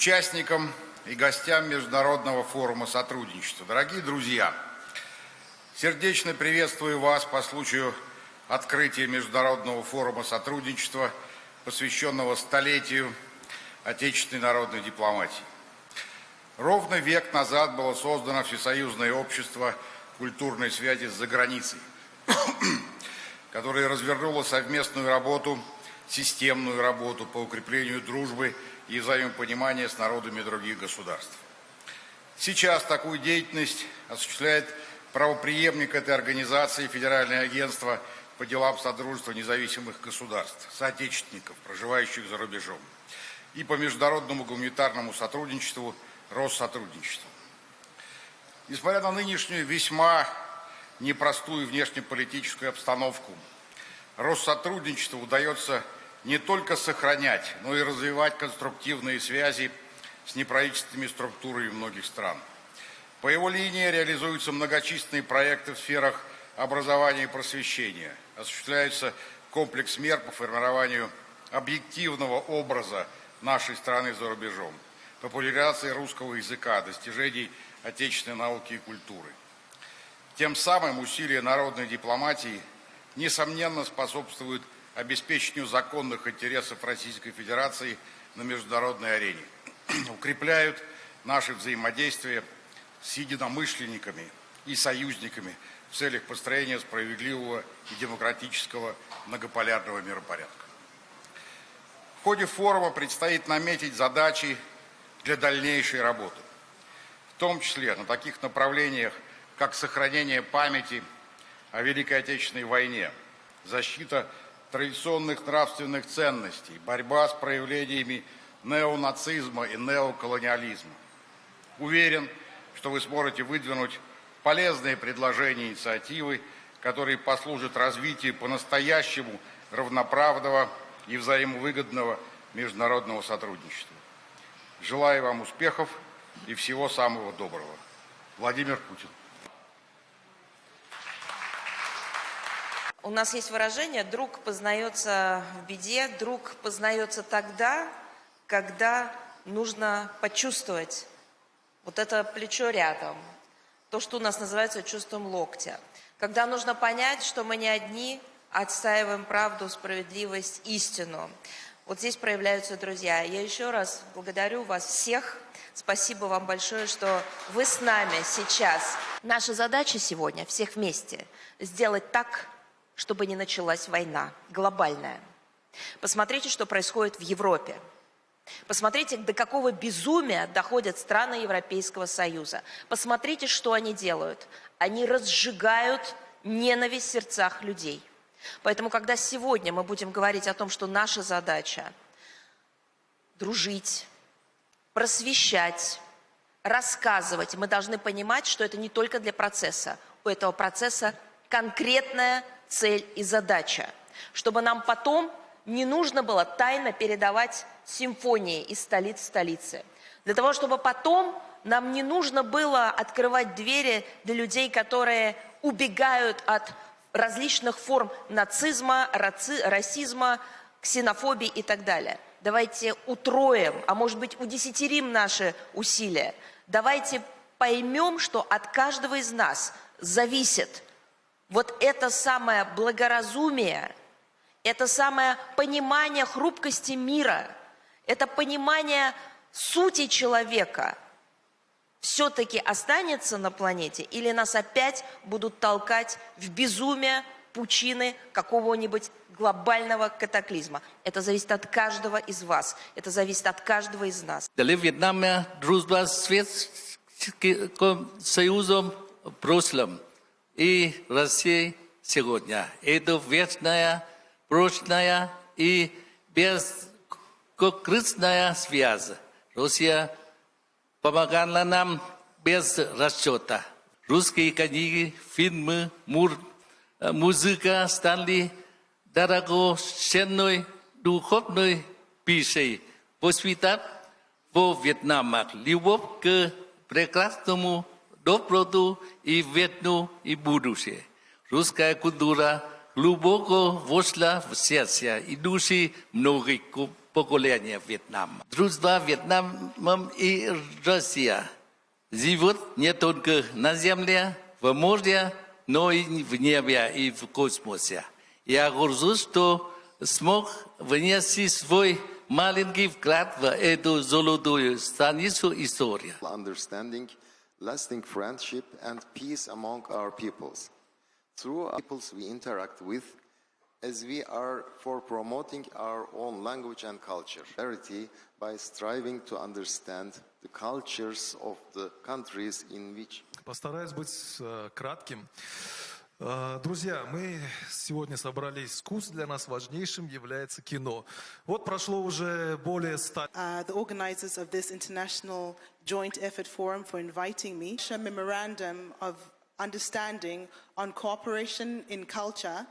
участникам и гостям Международного форума сотрудничества. Дорогие друзья, сердечно приветствую вас по случаю открытия Международного форума сотрудничества, посвященного столетию отечественной народной дипломатии. Ровно век назад было создано Всесоюзное общество культурной связи с заграницей, которое развернуло совместную работу, системную работу по укреплению дружбы и взаимопонимания с народами других государств. Сейчас такую деятельность осуществляет правопреемник этой организации Федеральное агентство по делам Содружества независимых государств, соотечественников, проживающих за рубежом, и по международному гуманитарному сотрудничеству Россотрудничество. Несмотря на нынешнюю весьма непростую внешнеполитическую обстановку, Россотрудничеству удается не только сохранять, но и развивать конструктивные связи с неправительственными структурами многих стран. По его линии реализуются многочисленные проекты в сферах образования и просвещения. Осуществляется комплекс мер по формированию объективного образа нашей страны за рубежом, популяризации русского языка, достижений отечественной науки и культуры. Тем самым усилия народной дипломатии, несомненно, способствуют обеспечению законных интересов Российской Федерации на международной арене, укрепляют наше взаимодействие с единомышленниками и союзниками в целях построения справедливого и демократического многополярного миропорядка. В ходе форума предстоит наметить задачи для дальнейшей работы, в том числе на таких направлениях, как сохранение памяти о Великой Отечественной войне, защита традиционных нравственных ценностей, борьба с проявлениями неонацизма и неоколониализма. Уверен, что вы сможете выдвинуть полезные предложения и инициативы, которые послужат развитию по-настоящему равноправного и взаимовыгодного международного сотрудничества. Желаю вам успехов и всего самого доброго. Владимир Путин. У нас есть выражение: друг познается в беде, друг познается тогда, когда нужно почувствовать вот это плечо рядом, то, что у нас называется чувством локтя. Когда нужно понять, что мы не одни, отстаиваем правду, справедливость, истину. Вот здесь проявляются друзья. Я еще раз благодарю вас всех. Спасибо вам большое, что вы с нами сейчас. Наша задача сегодня всех вместе сделать так, чтобы не началась война глобальная. Посмотрите, что происходит в Европе. Посмотрите, до какого безумия доходят страны Европейского Союза. Посмотрите, что они делают. Они разжигают ненависть в сердцах людей. Поэтому, когда сегодня мы будем говорить о том, что наша задача дружить, просвещать, рассказывать, мы должны понимать, что это не только для процесса. У этого процесса конкретная цель и задача, чтобы нам потом не нужно было тайно передавать симфонии из столиц в столицы. Для того, чтобы потом нам не нужно было открывать двери для людей, которые убегают от различных форм нацизма, расизма, ксенофобии и так далее. Давайте утроим, а может быть удесятерим наши усилия. Давайте поймем, что от каждого из нас зависит вот это самое благоразумие, это самое понимание хрупкости мира, это понимание сути человека все-таки останется на планете, или нас опять будут толкать в безумие, пучины какого-нибудь глобального катаклизма. Это зависит от каждого из вас, это зависит от каждого из нас. Для Вьетнама дружба с Советским Союзом в прошлом и Россия сегодня. Это вечная, прочная и бескорыстная связь. Россия помогала нам без расчета. Русские книги, фильмы, музыка стали дорогоценной духовной пищей. Посвятать во Вьетнамах любовь к прекрасному, доброту и ветну и будущее. Русская культура глубоко вошла в сердце и души многих поколения Вьетнама. Дружба Вьетнама и Россия живет не только на земле, в море, но и в небе и в космосе. Я горжусь, что смог внести свой маленький вклад в эту золотую страницу истории. Understanding, lasting friendship and peace among our peoples. Through our peoples we interact with, as we are for promoting our own language and culture. Clarity by striving to understand the cultures of the countries in which. Постараюсь быть кратким. Друзья, мы сегодня собрались. Вкус для нас важнейшим является кино. Вот прошло уже более 100 The organizers of this international joint effort forum for inviting me. A memorandum of understanding on cooperation in culture